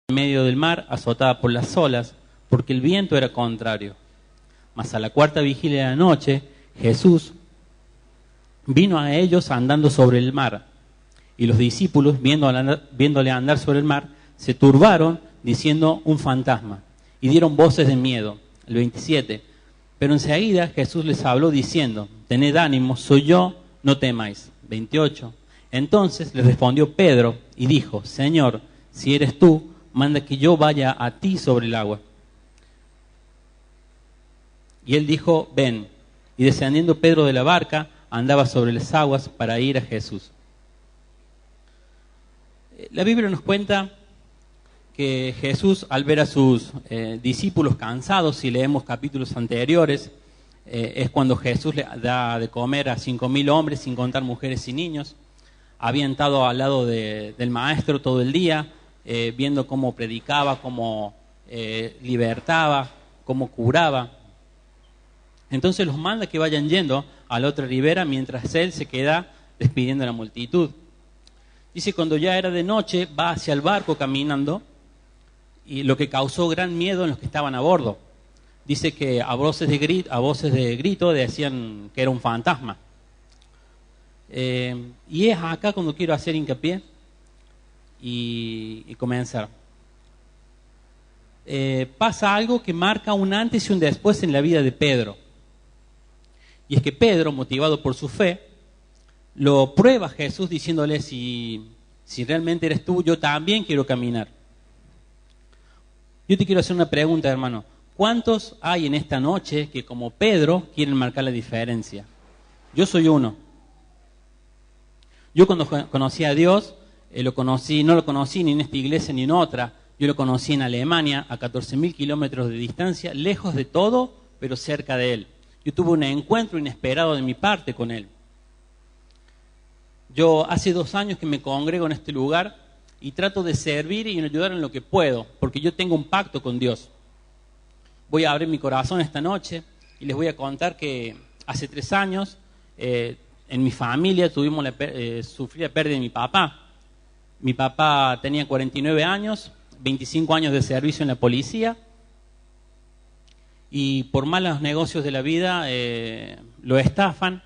en medio del mar, azotada por las olas, porque el viento era contrario. Mas a la cuarta vigilia de la noche, Jesús vino a ellos andando sobre el mar. Y los discípulos, viéndole andar sobre el mar, se turbaron, diciendo: un fantasma. Y dieron voces de miedo. El 27. Pero enseguida Jesús les habló diciendo: tened ánimo, soy yo, no temáis. 28. Entonces les respondió Pedro y dijo: Señor, si eres tú, manda que yo vaya a ti sobre el agua. Y él dijo: ven. Y descendiendo Pedro de la barca, andaba sobre las aguas para ir a Jesús. La Biblia nos cuenta que Jesús, al ver a sus discípulos cansados, si leemos capítulos anteriores, es cuando Jesús le da de comer a 5.000 hombres, sin contar mujeres y niños. Había estado al lado del maestro todo el día, viendo cómo predicaba, cómo libertaba, cómo curaba. Entonces los manda que vayan yendo a la otra ribera mientras él se queda despidiendo a la multitud. Dice, cuando ya era de noche, va hacia el barco caminando, y lo que causó gran miedo en los que estaban a bordo. Dice que a voces de grito decían que era un fantasma. Y es acá cuando quiero hacer hincapié y comenzar. Pasa algo que marca un antes y un después en la vida de Pedro. Y es que Pedro, motivado por su fe, lo prueba a Jesús diciéndole: si realmente eres tú, yo también quiero caminar. Yo te quiero hacer una pregunta, hermano. ¿Cuántos hay en esta noche que, como Pedro, quieren marcar la diferencia? Yo soy uno. Yo cuando conocí a Dios, no lo conocí ni en esta iglesia ni en otra. Yo lo conocí en Alemania, a 14.000 kilómetros de distancia, lejos de todo, pero cerca de Él. Yo tuve un encuentro inesperado de mi parte con Él. Yo hace 2 años que me congrego en este lugar y trato de servir y ayudar en lo que puedo, porque yo tengo un pacto con Dios. Voy a abrir mi corazón esta noche y les voy a contar que hace 3 años en mi familia sufrí la pérdida de mi papá. Mi papá tenía 49 años, 25 años de servicio en la policía, y por malos negocios de la vida lo estafan.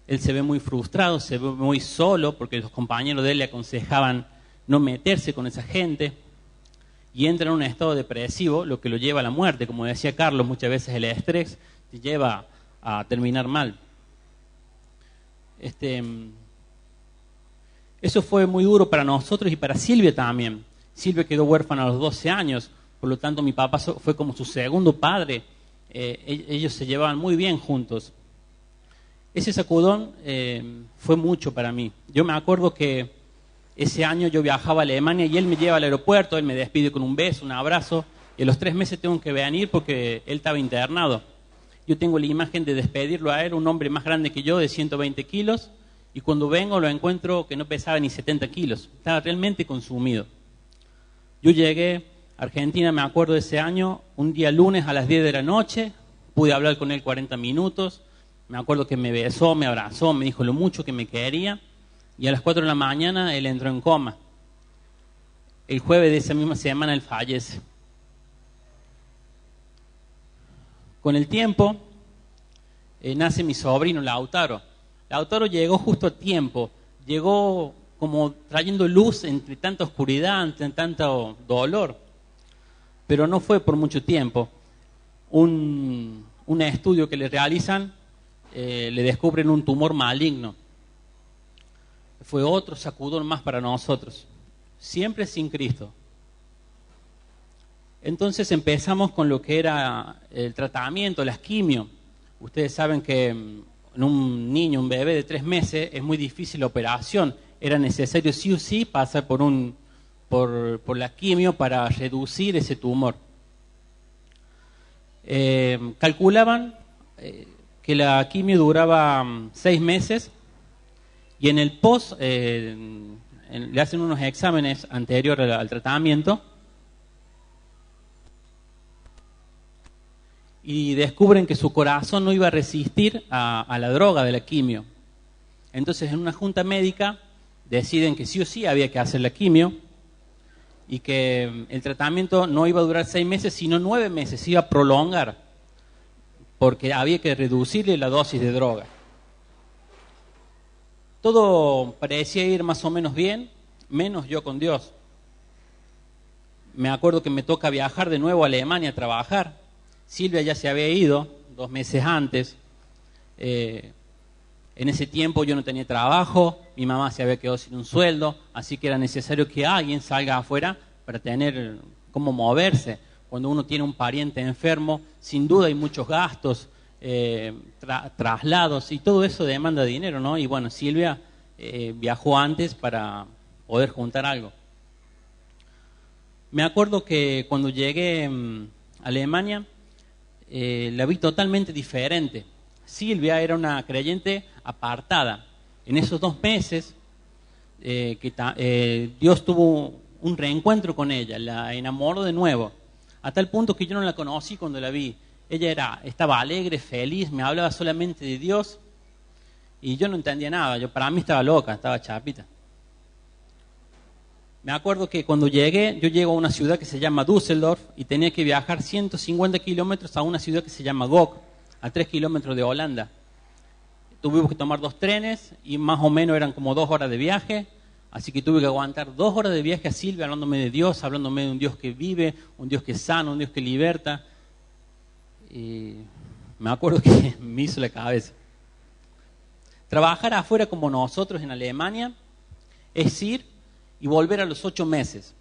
Él se ve muy frustrado, se ve muy solo, porque los compañeros de él le aconsejaban no meterse con esa gente, y entra en un estado depresivo, lo que lo lleva a la muerte. Como decía Carlos, muchas veces el estrés te lleva a terminar mal. Eso fue muy duro para nosotros y para Silvia también. Silvia quedó huérfana a los 12 años, por lo tanto mi papá fue como su segundo padre. Ellos se llevaban muy bien juntos. Ese sacudón fue mucho para mí. Yo me acuerdo que ese año yo viajaba a Alemania y él me lleva al aeropuerto, él me despide con un beso, un abrazo, y a los 3 meses tengo que venir porque él estaba internado. Yo tengo la imagen de despedirlo a él, un hombre más grande que yo, de 120 kilos, y cuando vengo lo encuentro que no pesaba ni 70 kilos, estaba realmente consumido. Yo llegué a Argentina, me acuerdo de ese año, un día lunes a las 10 de la noche, pude hablar con él 40 minutos, me acuerdo que me besó, me abrazó, me dijo lo mucho que me quería, y a las 4 de la mañana él entró en coma. El jueves de esa misma semana él fallece. Con el tiempo nace mi sobrino Lautaro. Lautaro llegó justo a tiempo, llegó como trayendo luz entre tanta oscuridad, entre tanto dolor, pero no fue por mucho tiempo. Un estudio que le realizan, le descubren un tumor maligno. Fue otro sacudón más para nosotros, siempre sin Cristo. Entonces empezamos con lo que era el tratamiento, las quimio. Ustedes saben que en un niño, un bebé de 3 meses, es muy difícil la operación. Era necesario sí o sí pasar por la quimio para reducir ese tumor. Calculaban que la quimio duraba 6 meses y en el post le hacen unos exámenes anteriores al tratamiento y descubren que su corazón no iba a resistir a la droga de la quimio. Entonces en una junta médica deciden que sí o sí había que hacer la quimio y que el tratamiento no iba a durar 6 meses, sino 9 meses, se iba a prolongar, porque había que reducirle la dosis de droga. Todo parecía ir más o menos bien, menos yo con Dios. Me acuerdo que me toca viajar de nuevo a Alemania a trabajar. Silvia ya se había ido 2 meses antes. En ese tiempo yo no tenía trabajo, mi mamá se había quedado sin un sueldo, así que era necesario que alguien salga afuera para tener cómo moverse. Cuando uno tiene un pariente enfermo, sin duda hay muchos gastos, traslados, y todo eso demanda dinero, ¿no? Y bueno, Silvia viajó antes para poder juntar algo. Me acuerdo que cuando llegué a Alemania, la vi totalmente diferente. Silvia era una creyente apartada. En esos 2 meses Dios tuvo un reencuentro con ella, la enamoró de nuevo, a tal punto que yo no la conocí cuando la vi. Ella estaba alegre, feliz, me hablaba solamente de Dios y yo no entendía nada. Para mí estaba loca, estaba chapita. Me acuerdo que cuando llegué, yo llego a una ciudad que se llama Düsseldorf y tenía que viajar 150 kilómetros a una ciudad que se llama Gok, a 3 kilómetros de Holanda. Tuvimos que tomar 2 trenes y más o menos eran como 2 horas de viaje, así que tuve que aguantar 2 horas de viaje a Silvia hablándome de Dios, hablándome de un Dios que vive, un Dios que sana, un Dios que liberta. Y me acuerdo que me hizo la cabeza. Trabajar afuera como nosotros en Alemania es ir y volver a los 8 meses.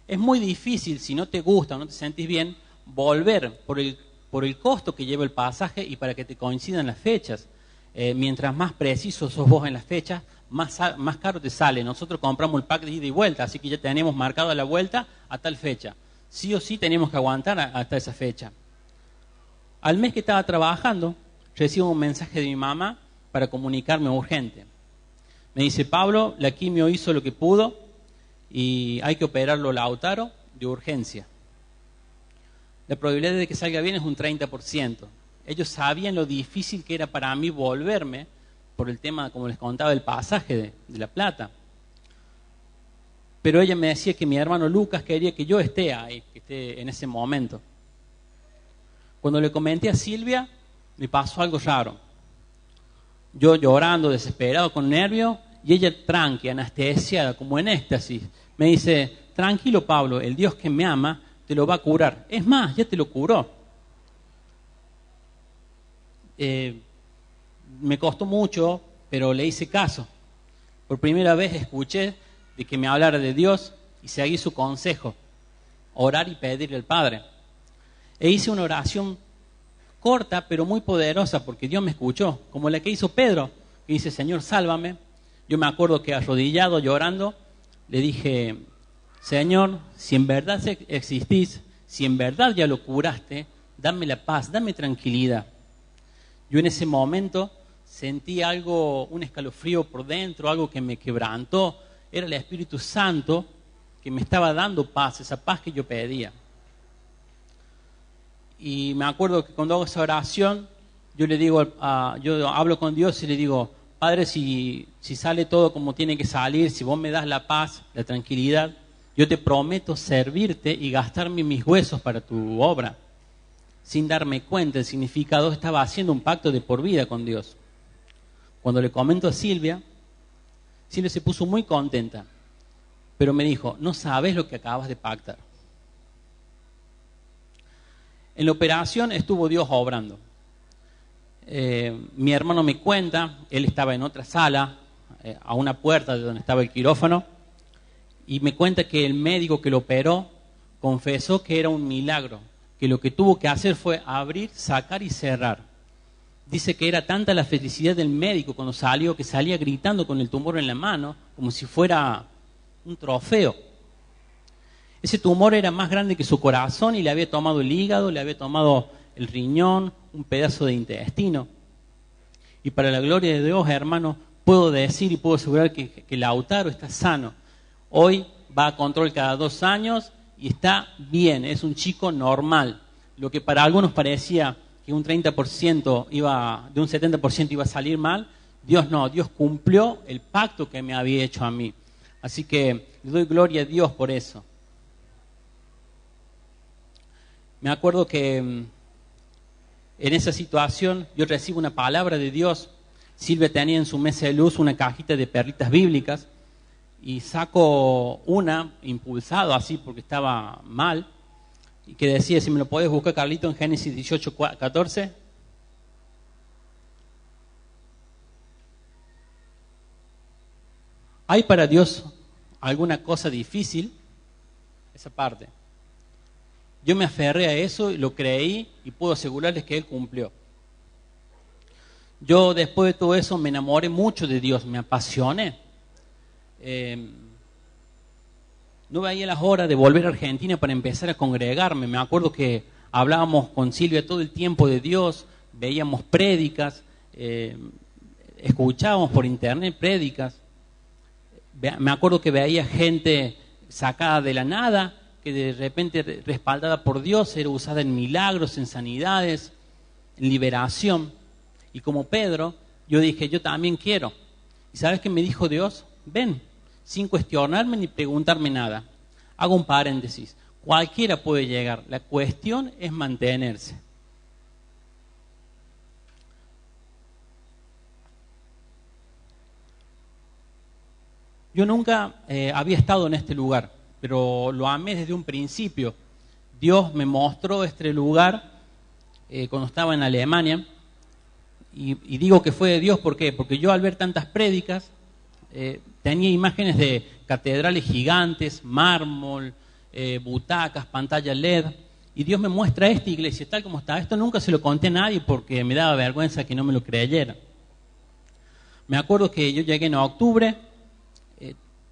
Es muy difícil, si no te gusta o no te sentís bien, volver por el costo que lleva el pasaje y para que te coincidan las fechas. Mientras más preciso sos vos en las fechas, más caro te sale. Nosotros compramos el pack de ida y vuelta, así que ya tenemos marcado la vuelta a tal fecha. Sí o sí tenemos que aguantar hasta esa fecha. Al mes que estaba trabajando, recibo un mensaje de mi mamá para comunicarme urgente. Me dice: Pablo, la quimio hizo lo que pudo y hay que operarlo Lautaro de urgencia. La probabilidad de que salga bien es un 30%. Ellos sabían lo difícil que era para mí volverme por el tema, como les contaba, del pasaje de La Plata. Pero ella me decía que mi hermano Lucas quería que yo esté ahí, que esté en ese momento. Cuando le comenté a Silvia, me pasó algo raro. Yo llorando, desesperado, con nervios, y ella tranqui, anestesiada, como en éxtasis. Me dice: tranquilo, Pablo, el Dios que me ama te lo va a curar. Es más, ya te lo curó. Me costó mucho, pero le hice caso. Por primera vez escuché de que me hablara de Dios y seguí su consejo: orar y pedirle al Padre. E hice una oración corta, pero muy poderosa, porque Dios me escuchó, como la que hizo Pedro, que dice: Señor, sálvame. Yo me acuerdo que arrodillado, llorando, le dije: Señor, si en verdad existís, si en verdad ya lo curaste, dame la paz, dame tranquilidad. Yo en ese momento sentí algo, un escalofrío por dentro, algo que me quebrantó. Era el Espíritu Santo que me estaba dando paz, esa paz que yo pedía. Y me acuerdo que cuando hago esa oración, yo le digo, yo hablo con Dios y le digo: Padre, si sale todo como tiene que salir, si vos me das la paz, la tranquilidad, yo te prometo servirte y gastarme mis huesos para tu obra. Sin darme cuenta el significado, estaba haciendo un pacto de por vida con Dios. Cuando le comento a Silvia, Silvia se puso muy contenta, pero me dijo: no sabes lo que acabas de pactar. En la operación estuvo Dios obrando. Mi hermano me cuenta, él estaba en otra sala, a una puerta de donde estaba el quirófano, y me cuenta que el médico que lo operó confesó que era un milagro, que lo que tuvo que hacer fue abrir, sacar y cerrar. Dice que era tanta la felicidad del médico cuando salió, que salía gritando con el tumor en la mano, como si fuera un trofeo. Ese tumor era más grande que su corazón y le había tomado el hígado, le había tomado el riñón, un pedazo de intestino. Y para la gloria de Dios, hermano, puedo decir y puedo asegurar que Lautaro está sano. Hoy va a control cada 2 años y está bien, es un chico normal. Lo que para algunos parecía que un 30% de un 70% iba a salir mal, Dios no, Dios cumplió el pacto que me había hecho a mí. Así que le doy gloria a Dios por eso. Me acuerdo que en esa situación yo recibo una palabra de Dios. Silvia tenía en su mesa de luz una cajita de perlitas bíblicas y saco una, impulsado así porque estaba mal, y que decía, si me lo podés buscar, Carlito, en Génesis 18:14. ¿Hay para Dios alguna cosa difícil? Esa parte. Yo me aferré a eso, lo creí y puedo asegurarles que Él cumplió. Yo después de todo eso me enamoré mucho de Dios, me apasioné. No veía las horas de volver a Argentina para empezar a congregarme. Me acuerdo que hablábamos con Silvia todo el tiempo de Dios, veíamos prédicas, escuchábamos por internet prédicas. Me acuerdo que veía gente sacada de la nada, que de repente, respaldada por Dios, era usada en milagros, en sanidades, en liberación. Y como Pedro, yo dije, yo también quiero. ¿Y sabes qué me dijo Dios? Ven, sin cuestionarme ni preguntarme nada. Hago un paréntesis. Cualquiera puede llegar. La cuestión es mantenerse. Yo nunca había estado en este lugar, pero lo amé desde un principio. Dios me mostró este lugar cuando estaba en Alemania. Y digo que fue de Dios, ¿por qué? Porque yo al ver tantas prédicas, tenía imágenes de catedrales gigantes, mármol, butacas, pantalla LED, y Dios me muestra esta iglesia tal como está. Esto nunca se lo conté a nadie porque me daba vergüenza que no me lo creyera. Me acuerdo que yo llegué en octubre,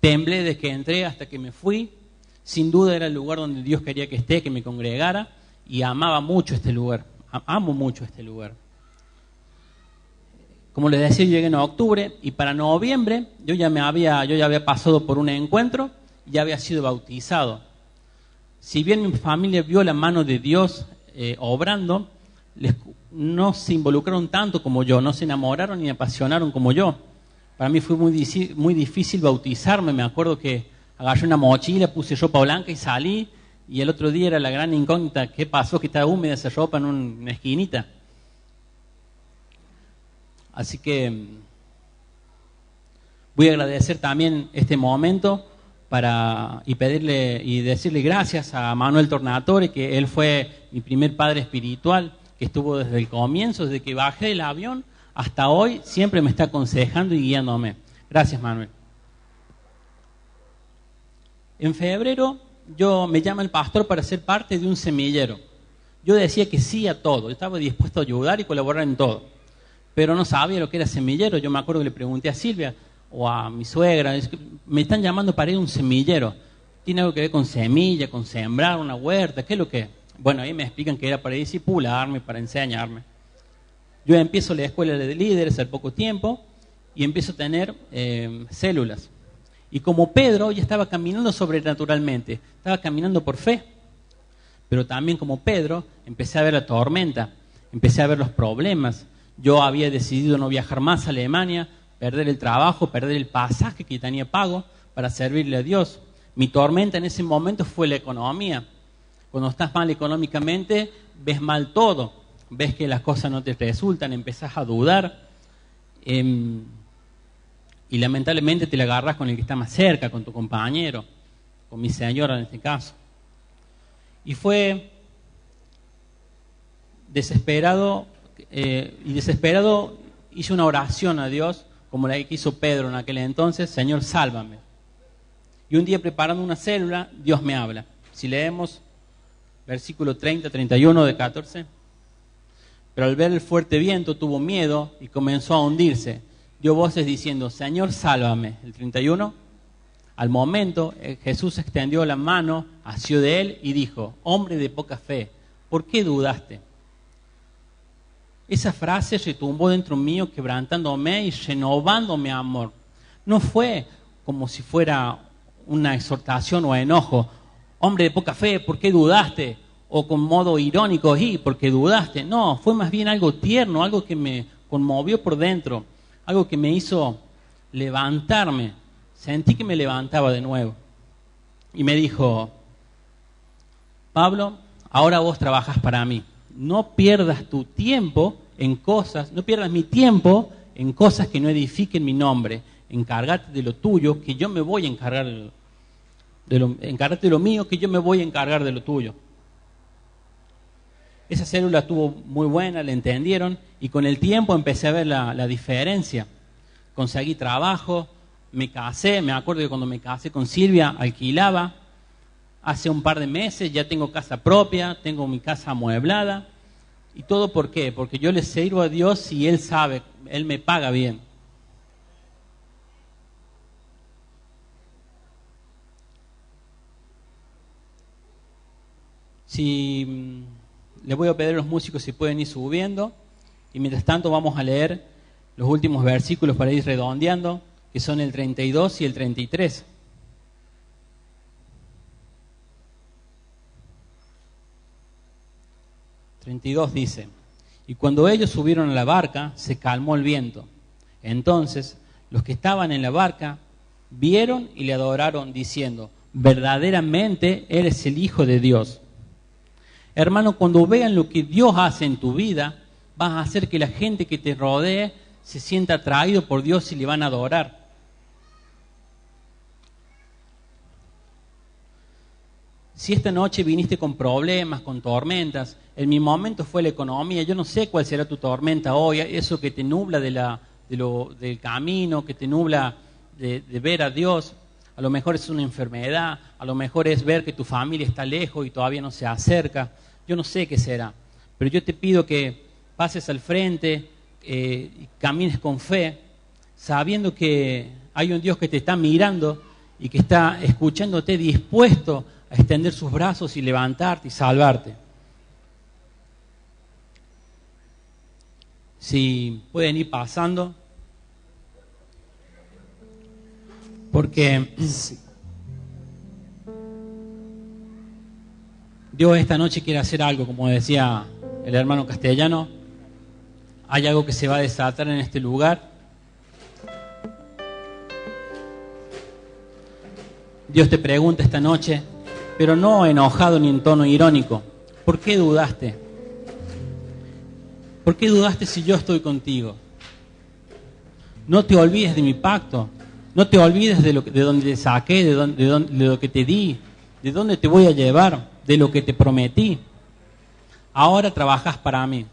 temblé desde que entré hasta que me fui. Sin duda era el lugar donde Dios quería que esté, que me congregara, y amaba mucho este lugar, amo mucho este lugar. Como les decía, yo llegué en octubre y para noviembre yo ya había pasado por un encuentro y ya había sido bautizado. Si bien mi familia vio la mano de Dios obrando, no se involucraron tanto como yo, no se enamoraron ni apasionaron como yo. Para mí fue muy difícil bautizarme. Me acuerdo que agarré una mochila, puse ropa blanca y salí, y el otro día era la gran incógnita, ¿qué pasó? Que estaba húmeda esa ropa en una esquinita. Así que voy a agradecer también este momento y pedirle y decirle gracias a Manuel Tornatore, que él fue mi primer padre espiritual, que estuvo desde el comienzo, desde que bajé del avión hasta hoy, siempre me está aconsejando y guiándome. Gracias, Manuel. En febrero me llama el pastor para ser parte de un semillero. Yo decía que sí a todo, yo estaba dispuesto a ayudar y colaborar en todo. Pero no sabía lo que era semillero. Yo me acuerdo que le pregunté a Silvia o a mi suegra, me están llamando para ir a un semillero. ¿Tiene algo que ver con semilla, con sembrar una huerta? ¿Qué es lo que es? Bueno, ahí me explican que era para discipularme, para enseñarme. Yo empiezo la escuela de líderes al poco tiempo y empiezo a tener células. Y como Pedro, ya estaba caminando sobrenaturalmente, estaba caminando por fe. Pero también como Pedro, empecé a ver la tormenta, empecé a ver los problemas. Yo había decidido no viajar más a Alemania, perder el trabajo, perder el pasaje que tenía pago para servirle a Dios. Mi tormenta en ese momento fue la economía. Cuando estás mal económicamente, ves mal todo. Ves que las cosas no te resultan, empezás a dudar. Y lamentablemente te la agarras con el que está más cerca, con tu compañero, con mi señora en este caso. Y fue desesperado hice una oración a Dios, como la que hizo Pedro en aquel entonces: Señor, sálvame. Y un día preparando una célula, Dios me habla. Si leemos versículo 30, 31 de 14. Pero al ver el fuerte viento tuvo miedo y comenzó a hundirse. Dio voces diciendo: Señor, sálvame. El 31. Al momento Jesús extendió la mano, asió de él y dijo: hombre de poca fe, ¿por qué dudaste? Esa frase retumbó dentro mío, quebrantándome y renovándome amor. No fue como si fuera una exhortación o enojo. Hombre de poca fe, ¿por qué dudaste? O con modo irónico, ¿y por qué dudaste? No, fue más bien algo tierno, algo que me conmovió por dentro, algo que me hizo levantarme. Sentí que me levantaba de nuevo. Y me dijo: Pablo, ahora vos trabajás para mí. No pierdas tu tiempo en cosas, no pierdas mi tiempo en cosas que no edifiquen mi nombre. Encárgate de lo tuyo, que yo me voy a encargar encárgate de lo mío, que yo me voy a encargar de lo tuyo. Esa célula estuvo muy buena, la entendieron, y con el tiempo empecé a ver la diferencia. Conseguí trabajo, me casé, me acuerdo que cuando me casé con Silvia alquilaba. Hace un par de meses ya tengo casa propia, tengo mi casa amueblada. ¿Y todo por qué? Porque yo le sirvo a Dios y Él sabe, Él me paga bien. Les voy a pedir a los músicos si pueden ir subiendo, y mientras tanto vamos a leer los últimos versículos para ir redondeando, que son el 32 y el 33. El 32 dice: y cuando ellos subieron a la barca, se calmó el viento. Entonces los que estaban en la barca vieron y le adoraron, diciendo: verdaderamente eres el Hijo de Dios. Hermano, cuando vean lo que Dios hace en tu vida, vas a hacer que la gente que te rodee se sienta atraído por Dios y le van a adorar. Si esta noche viniste con problemas, con tormentas, en mi momento fue la economía. Yo no sé cuál será tu tormenta hoy, eso que te nubla del camino, que te nubla de ver a Dios. A lo mejor es una enfermedad, a lo mejor es ver que tu familia está lejos y todavía no se acerca. Yo no sé qué será, pero yo te pido que pases al frente y camines con fe, sabiendo que hay un Dios que te está mirando y que está escuchándote, dispuesto a extender sus brazos y levantarte y salvarte. Si pueden ir pasando, porque Dios esta noche quiere hacer algo, como decía el hermano Castellano. Hay algo que se va a desatar en este lugar. Dios te pregunta esta noche, pero no enojado ni en tono irónico: ¿por qué dudaste? ¿Por qué dudaste si yo estoy contigo? No te olvides de mi pacto, no te olvides de donde te saqué, de lo que te di, de dónde te voy a llevar, de lo que te prometí. Ahora trabajas para mí.